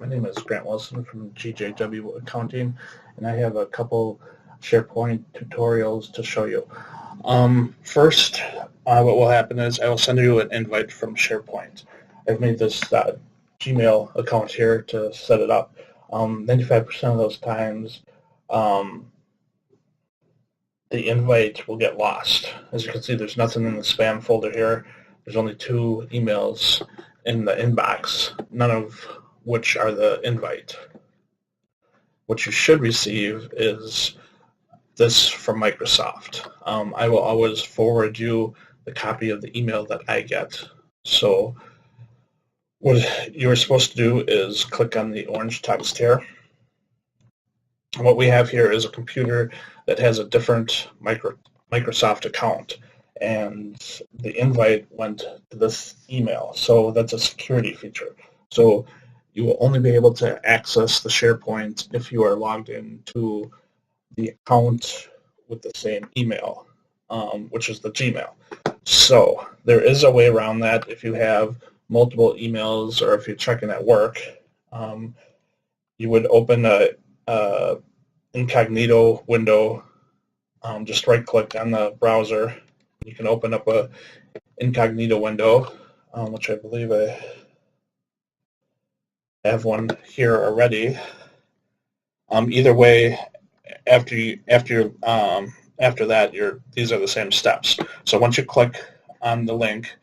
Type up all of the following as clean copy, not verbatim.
My name is Grant Wilson from GJW Accounting, and I have a couple SharePoint tutorials to show you. First, what will happen is I will send you an invite from SharePoint. I've made this Gmail account here to set it up. 95% of those times, the invite will get lost. As you can see, there's nothing in the spam folder here. There's only 2 emails in the inbox, none of which are the invite. What you should receive is this from Microsoft. I will always forward you the copy of the email that I get. So what you're supposed to do is click on the orange text here. What we have here is a computer that has a different Microsoft account, and the invite went to this email. So that's a security feature. So you will only be able to access the SharePoint if you are logged into the account with the same email, which is the Gmail. So there is a way around that. If you have multiple emails or if you're checking at work, you would open a incognito window. Just right-click on the browser. You can open up a incognito window, which I believe I have one here already. Either way, after that, these are the same steps. So once you click on the link,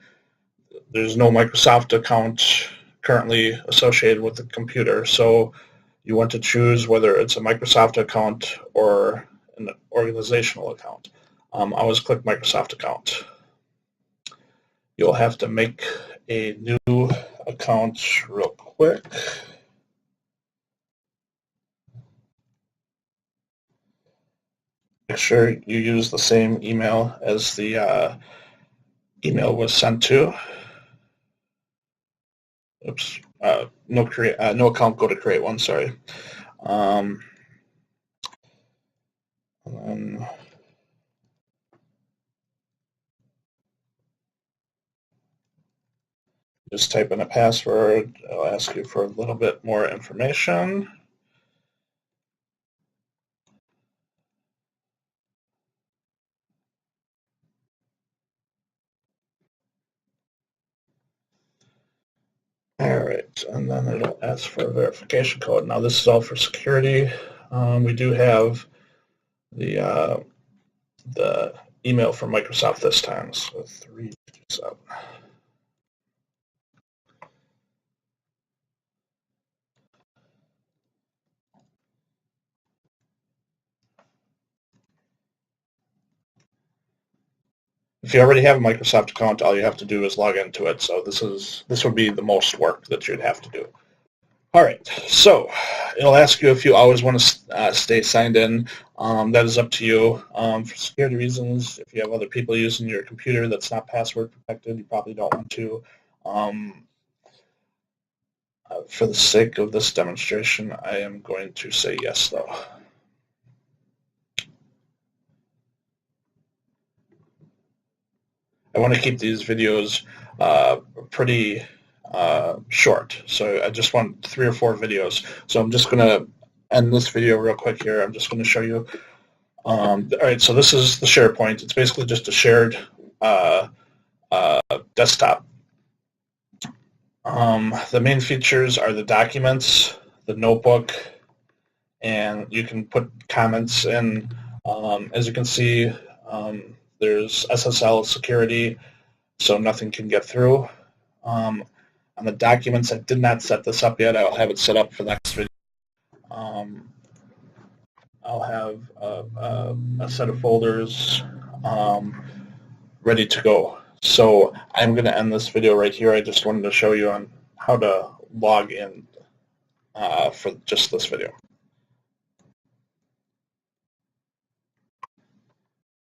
there's no Microsoft account currently associated with the computer. So you want to choose whether it's a Microsoft account or an organizational account. Always click Microsoft account. You'll have to make a new account real quick. Make sure you use the same email as the email was sent to. Oops, no account, go to create one, sorry. And then just type in a password. It'll ask you for a little bit more information. All right, and then it'll ask for a verification code. Now this is all for security. We do have the email from Microsoft this time, so 327. If you already have a Microsoft account, all you have to do is log into it. So this would be the most work that you'd have to do. All right, so it'll ask you if you always want to stay signed in. That is up to you. For security reasons, if you have other people using your computer that's not password protected, you probably don't want to. For the sake of this demonstration, I am going to say yes, though. I want to keep these videos pretty short, so I just want 3 or 4 videos. So I'm just going to end this video real quick here. I'm just going to show you. All right, so this is the SharePoint. It's basically just a shared desktop. The main features are the documents, the notebook, and you can put comments in. As you can see, there's SSL security, so nothing can get through. On the documents, I did not set this up yet. I'll have it set up for the next video. I'll have a set of folders ready to go. So I'm going to end this video right here. I just wanted to show you on how to log in for just this video.